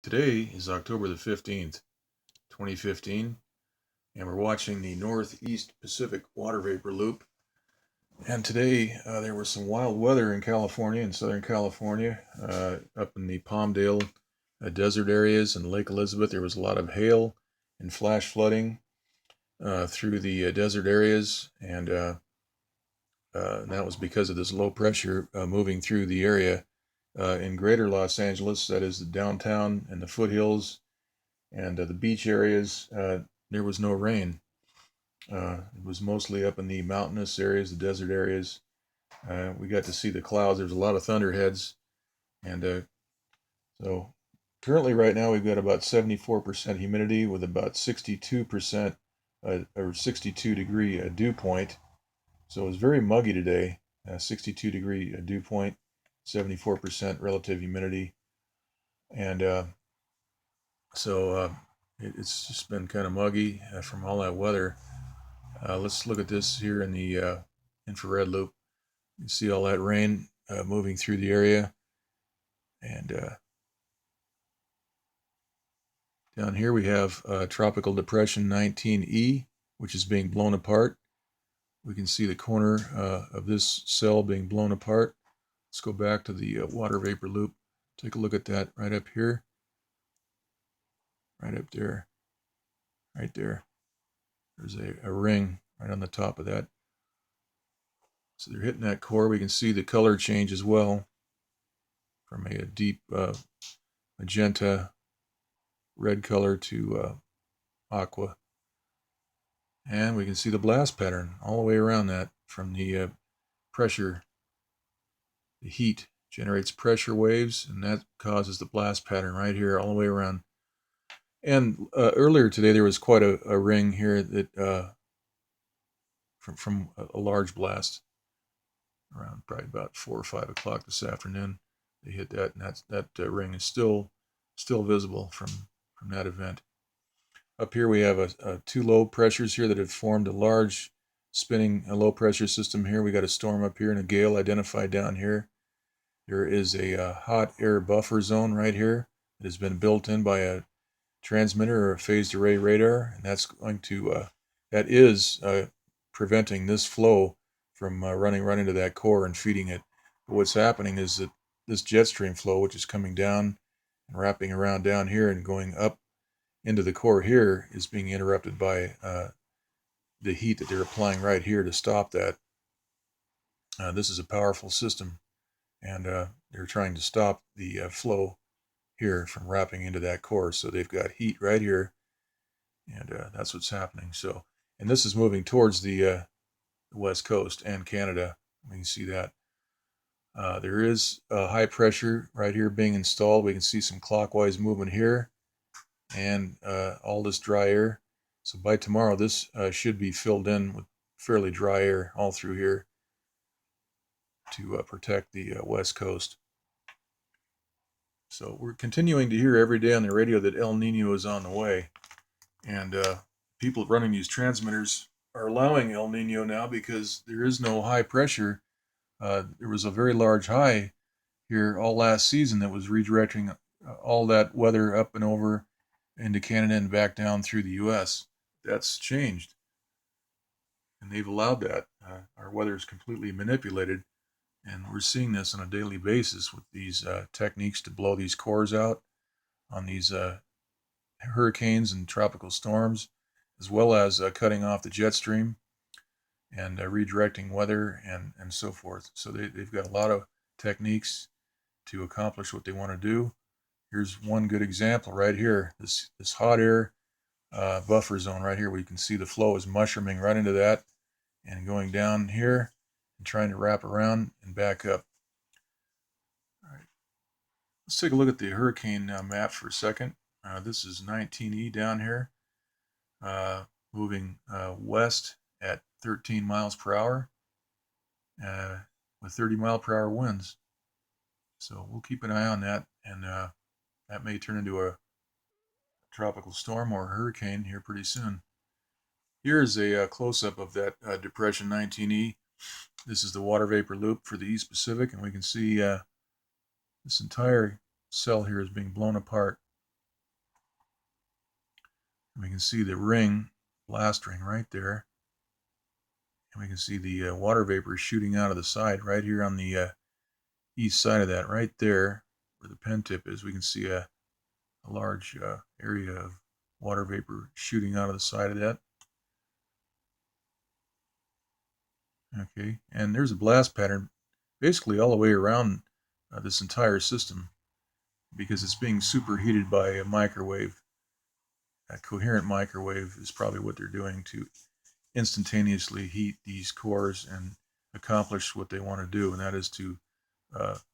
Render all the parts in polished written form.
Today is October the 15th, 2015, and we're watching the Northeast Pacific water vapor loop. And today there was some wild weather in California, in Southern California, up in the Palmdale desert areas and Lake Elizabeth. There was a lot of hail and flash flooding through the desert areas, and that was because of this low pressure moving through the area. In greater Los Angeles, that is the downtown and the foothills and the beach areas, there was no rain. It was mostly up in the mountainous areas, the desert areas. We got to see the clouds. There's a lot of thunderheads. And so currently right now we've got about 74% humidity with about 62% or 62 degree dew point. So it was very muggy today. 62 degree dew point, 74% relative humidity. And it's just been kind of muggy from all that weather. Let's look at this here in the infrared loop. You can see all that rain moving through the area. And down here we have Tropical Depression 19E, which is being blown apart. We can see the corner of this cell being blown apart. Let's go back to the water vapor loop. Take a look at that right up here. Right up there. Right there. There's a ring right on the top of that. So they're hitting that core. We can see the color change as well from a deep magenta red color to aqua. And we can see the blast pattern all the way around that from the pressure. The heat generates pressure waves, and that causes the blast pattern right here all the way around. And earlier today there was quite a ring here that from a large blast around probably about 4 or 5 o'clock this afternoon. They hit that, and that ring is still visible from that event. Up here we have two low pressures here that have formed a large spinning low pressure system here. We got a storm up here and a gale identified down here. There is a hot air buffer zone right here that has been built in by a transmitter or a phased array radar, and that's going to that is preventing this flow from running right into that core and feeding it. But what's happening is that this jet stream flow, which is coming down and wrapping around down here and going up into the core here, is being interrupted by the heat that they're applying right here to stop that. This is a powerful system, and they're trying to stop the flow here from wrapping into that core. So they've got heat right here, and that's what's happening. So, and this is moving towards the west coast and Canada. We can see that. There is high pressure right here being installed. We can see some clockwise movement here, and all this dry air. So by tomorrow, this should be filled in with fairly dry air all through here to protect the west coast. So we're continuing to hear every day on the radio that El Nino is on the way, and people running these transmitters are allowing El Nino now because there is no high pressure. There was a very large high here all last season that was redirecting all that weather up and over into Canada and back down through the U.S. That's changed, and they've allowed that. Our weather is completely manipulated, and we're seeing this on a daily basis with these techniques to blow these cores out on these hurricanes and tropical storms, as well as cutting off the jet stream and redirecting weather and so forth. So they've got a lot of techniques to accomplish what they want to do. Here's one good example right here. This hot air buffer zone right here, where you can see the flow is mushrooming right into that and going down here and trying to wrap around and back up. All right, let's take a look at the hurricane map for a second. This is 19E down here, moving west at 13 miles per hour with 30 mile per hour winds. So we'll keep an eye on that, and that may turn into a tropical storm or a hurricane here pretty soon. Here's a close-up of that Depression 19E. This is the water vapor loop for the East Pacific, and we can see this entire cell here is being blown apart. And we can see the ring, blast ring right there. And we can see the water vapor shooting out of the side right here on the east side of that, right there where the pen tip is. We can see a large area of water vapor shooting out of the side of that. Okay, and there's a blast pattern basically all the way around this entire system because it's being superheated by a microwave. A coherent microwave is probably what they're doing to instantaneously heat these cores and accomplish what they want to do, and that is to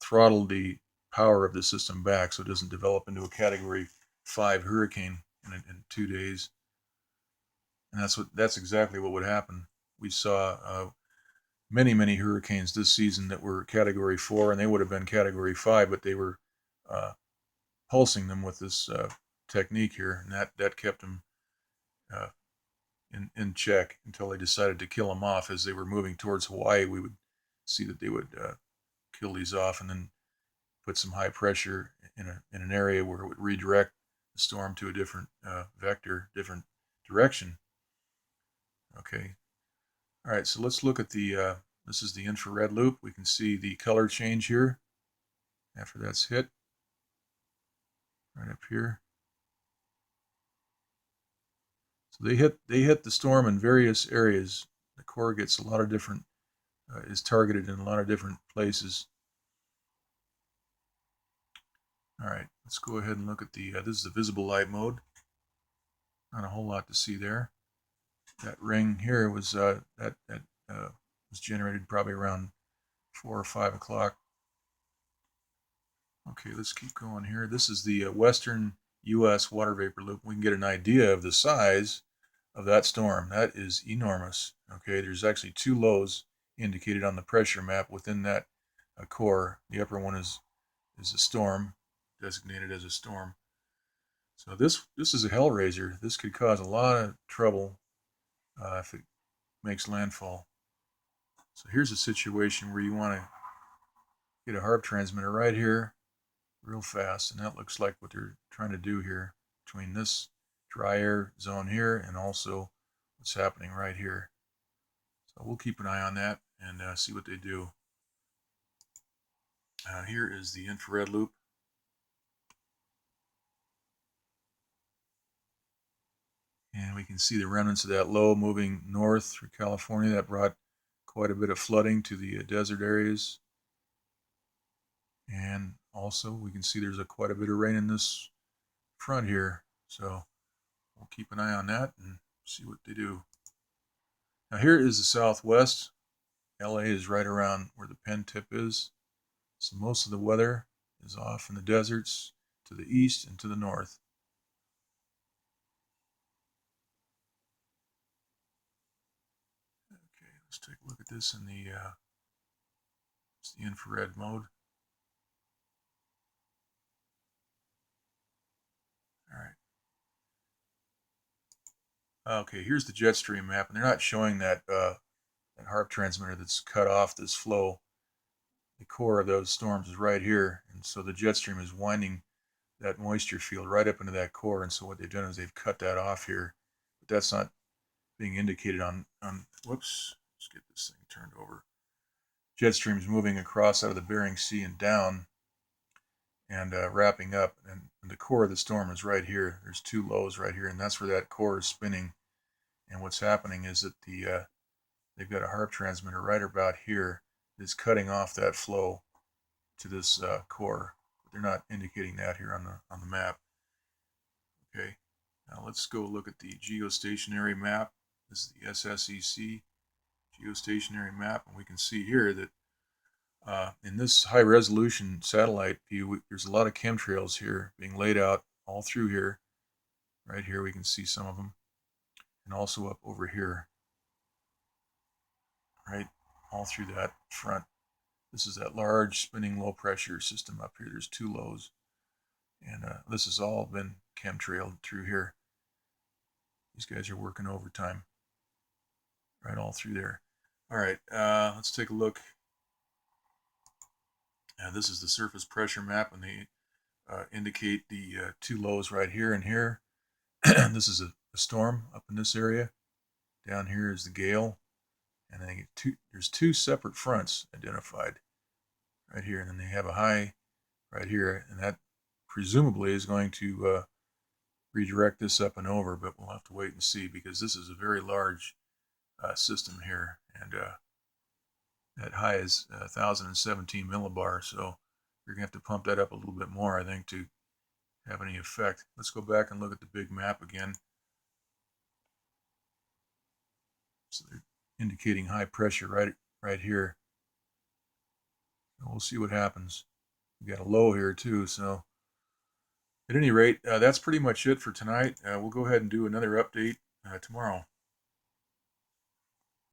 throttle the power of the system back so it doesn't develop into a Category 5 hurricane in 2 days. And that's exactly what would happen. We saw many hurricanes this season that were Category 4, and they would have been Category 5, but they were uh, pulsing them with this technique here, and that kept them uh, in check until they decided to kill them off. As they were moving towards Hawaii, we would see that they would kill these off and then put some high pressure in an area where it would redirect the storm to a different vector, different direction. Okay. All right, so let's look at the, this is the infrared loop. We can see the color change here after that's hit, right up here. So they hit the storm in various areas. The core gets a lot of different, is targeted in a lot of different places. All right, let's go ahead and look at the, this is the visible light mode. Not a whole lot to see there. That ring here was, was generated probably around 4 or 5 o'clock. Okay, let's keep going here. This is the western U.S. water vapor loop. We can get an idea of the size of that storm. That is enormous. Okay, there's actually 2 lows indicated on the pressure map within that core. The upper one is a storm, designated as a storm. So this is a hellraiser. This could cause a lot of trouble if it makes landfall. So here's a situation where you want to get a HAARP transmitter right here real fast, and that looks like what they're trying to do here between this dry air zone here and also what's happening right here. So we'll keep an eye on that and see what they do. Here is the infrared loop. And we can see the remnants of that low moving north through California. That brought quite a bit of flooding to the desert areas. And also we can see there's quite a bit of rain in this front here. So we'll keep an eye on that and see what they do. Now here is the southwest. LA is right around where the pen tip is. So most of the weather is off in the deserts to the east and to the north. Okay, let's take a look at this in the, it's the infrared mode. All right. Okay, here's the jet stream map, and they're not showing that that HAARP transmitter that's cut off this flow. The core of those storms is right here, and so the jet stream is winding that moisture field right up into that core, and so what they've done is they've cut that off here, but that's not being indicated on whoops, let's get this thing turned over. Jet stream is moving across out of the Bering Sea and down and wrapping up, and the core of the storm is right here. There's 2 lows right here, and that's where that core is spinning. And what's happening is that they've got a HAARP transmitter right about here that's cutting off that flow to this core. But they're not indicating that here on the map. Okay, now let's go look at the geostationary map. This is the SSEC geostationary map, and we can see here that in this high resolution satellite view, there's a lot of chemtrails here being laid out all through here. Right here we can see some of them, and also up over here, right, all through that front. This is that large spinning low pressure system up here. There's 2 lows, and this has all been chemtrailed through here. These guys are working overtime right all through there. All right, let's take a look. This is the surface pressure map, and they indicate the 2 lows right here and here. This is a storm up in this area. Down here is the gale, and then there's two separate fronts identified right here, and then they have a high right here, and that presumably is going to redirect this up and over, but we'll have to wait and see, because this is a very large system here, and that high is 1,017 millibar, so you're going to have to pump that up a little bit more, I think, to have any effect. Let's go back and look at the big map again. So they're indicating high pressure right here. And we'll see what happens. We got a low here too, so at any rate, that's pretty much it for tonight. We'll go ahead and do another update tomorrow.